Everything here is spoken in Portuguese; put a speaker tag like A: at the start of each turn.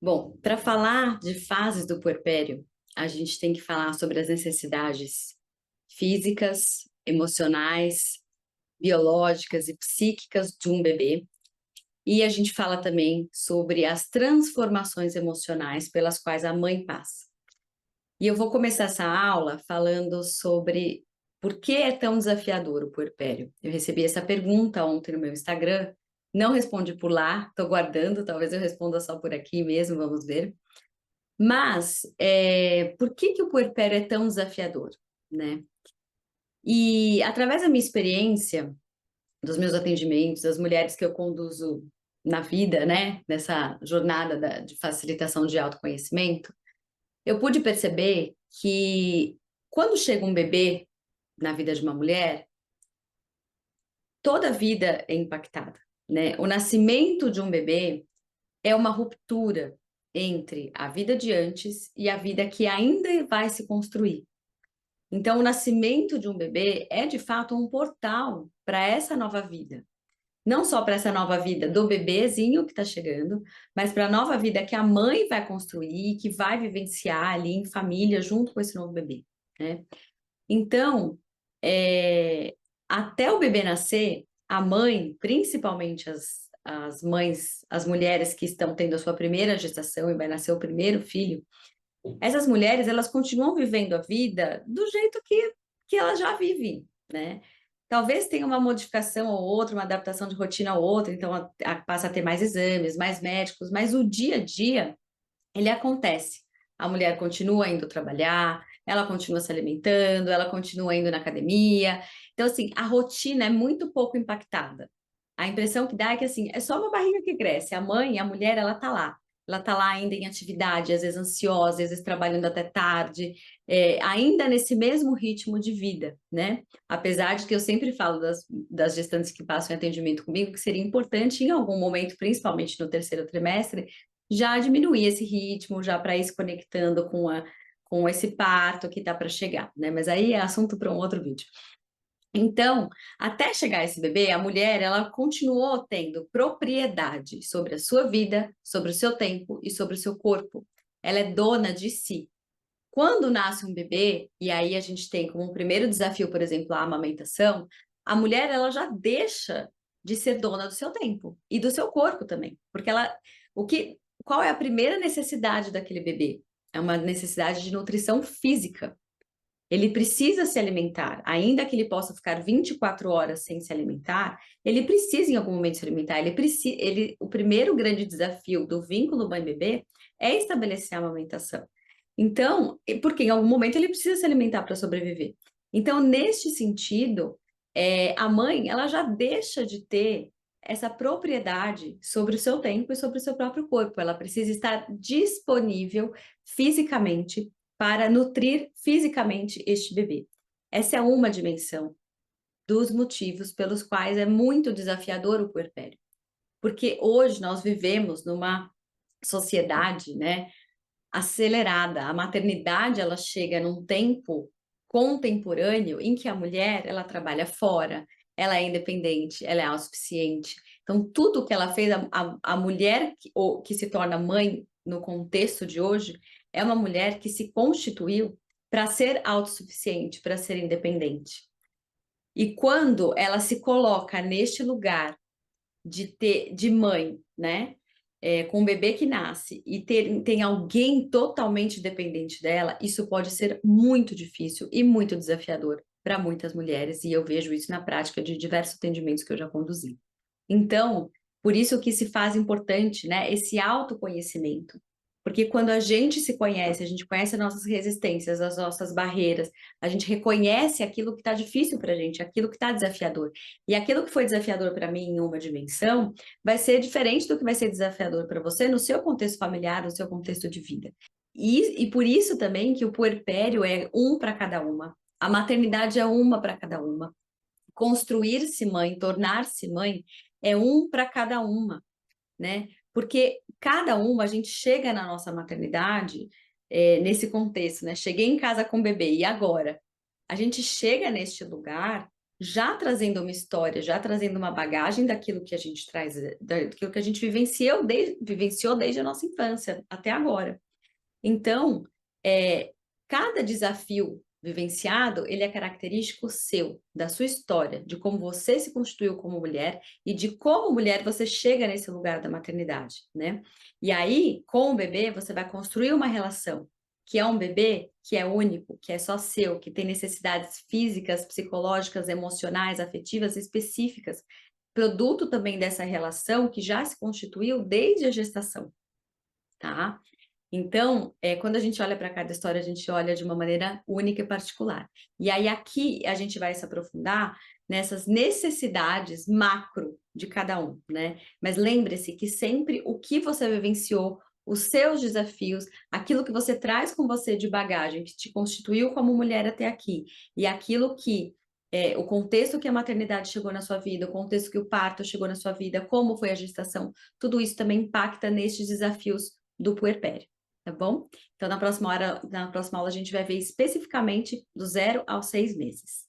A: Bom, para falar de fases do puerpério, a gente tem que falar sobre as necessidades físicas, emocionais, biológicas e psíquicas de um bebê. E a gente fala também sobre as transformações emocionais pelas quais a mãe passa. E eu vou começar essa aula falando sobre por que é tão desafiador o puerpério. Eu recebi essa pergunta ontem no meu Instagram, não respondi por lá, estou guardando, talvez eu responda só por aqui mesmo, vamos ver. Mas, por que que o puerpério é tão desafiador, né? E através da minha experiência, dos meus atendimentos, das mulheres que eu conduzo na vida, né, nessa jornada de facilitação de autoconhecimento, eu pude perceber que quando chega um bebê na vida de uma mulher, toda a vida é impactada, né? O nascimento de um bebê é uma ruptura entre a vida de antes e a vida que ainda vai se construir. Então, o nascimento de um bebê é de fato um portal para essa nova vida. Não só para essa nova vida do bebezinho que está chegando, mas para a nova vida que a mãe vai construir, que vai vivenciar ali em família junto com esse novo bebê, né? Então, é, até o bebê nascer, a mãe, principalmente as mães, as mulheres que estão tendo a sua primeira gestação e vai nascer o primeiro filho, essas mulheres, elas continuam vivendo a vida do jeito que elas já vivem, né? Talvez tenha uma modificação ou outra, uma adaptação de rotina ou outra, então passa a ter mais exames, mais médicos, mas o dia a dia, ele acontece. A mulher continua indo trabalhar, ela continua se alimentando, ela continua indo na academia. Então, assim, a rotina é muito pouco impactada. A impressão que dá é que, assim, é só uma barriga que cresce. A mãe, a mulher, ela tá lá. Ela tá lá ainda em atividade, às vezes ansiosa, às vezes trabalhando até tarde, ainda nesse mesmo ritmo de vida, né? Apesar de que eu sempre falo das gestantes que passam em atendimento comigo, que seria importante em algum momento, principalmente no terceiro trimestre, já diminuir esse ritmo, já para ir se conectando com esse parto que está para chegar, né? Mas aí é assunto para um outro vídeo. Então, até chegar esse bebê, a mulher, ela continuou tendo propriedade sobre a sua vida, sobre o seu tempo e sobre o seu corpo. Ela é dona de si. Quando nasce um bebê, e aí a gente tem como um primeiro desafio, por exemplo, a amamentação, a mulher, ela já deixa de ser dona do seu tempo e do seu corpo também, porque qual é a primeira necessidade daquele bebê? É uma necessidade de nutrição física. Ele precisa se alimentar, ainda que ele possa ficar 24 horas sem se alimentar, ele precisa em algum momento se alimentar. O primeiro grande desafio do vínculo mãe-bebê é estabelecer a amamentação. Então, porque em algum momento ele precisa se alimentar para sobreviver. Então, neste sentido, a mãe ela já deixa de ter essa propriedade sobre o seu tempo e sobre o seu próprio corpo. Ela precisa estar disponível fisicamente para nutrir fisicamente este bebê. Essa é uma dimensão dos motivos pelos quais é muito desafiador o puerpério. Porque hoje nós vivemos numa sociedade, né, acelerada. A maternidade, ela chega num tempo contemporâneo em que a mulher, ela trabalha fora, ela é independente, ela é autossuficiente. Então, tudo que ela fez, a mulher que se torna mãe no contexto de hoje, é uma mulher que se constituiu para ser autossuficiente, para ser independente. E quando ela se coloca neste lugar de mãe, né? Com um bebê que nasce e tem alguém totalmente dependente dela, isso pode ser muito difícil e muito desafiador para muitas mulheres, e eu vejo isso na prática de diversos atendimentos que eu já conduzi. Então, por isso que se faz importante, né, esse autoconhecimento. Porque quando a gente se conhece, a gente conhece as nossas resistências, as nossas barreiras, a gente reconhece aquilo que está difícil para a gente, aquilo que está desafiador. E aquilo que foi desafiador para mim em uma dimensão vai ser diferente do que vai ser desafiador para você no seu contexto familiar, no seu contexto de vida. E por isso também que o puerpério é um para cada uma, a maternidade é uma para cada uma, construir-se mãe, tornar-se mãe é um para cada uma, né? Porque cada uma, a gente chega na nossa maternidade nesse contexto, né? Cheguei em casa com o bebê, e agora? A gente chega neste lugar já trazendo uma história, já trazendo uma bagagem daquilo que a gente traz, daquilo que a gente vivenciou desde a nossa infância até agora. Então, cada desafio vivenciado, ele é característico seu, da sua história, de como você se constituiu como mulher e de como mulher você chega nesse lugar da maternidade, né? E aí, com o bebê, você vai construir uma relação, que é um bebê que é único, que é só seu, que tem necessidades físicas, psicológicas, emocionais, afetivas específicas, produto também dessa relação que já se constituiu desde a gestação, tá? Então, quando a gente olha para cada história, a gente olha de uma maneira única e particular. E aí aqui a gente vai se aprofundar nessas necessidades macro de cada um, né? Mas lembre-se que sempre o que você vivenciou, os seus desafios, aquilo que você traz com você de bagagem, que te constituiu como mulher até aqui, e aquilo que o contexto que a maternidade chegou na sua vida, o contexto que o parto chegou na sua vida, como foi a gestação, tudo isso também impacta nestes desafios do puerpério. Tá bom? Então, na próxima aula a gente vai ver especificamente do 0 aos 6 meses.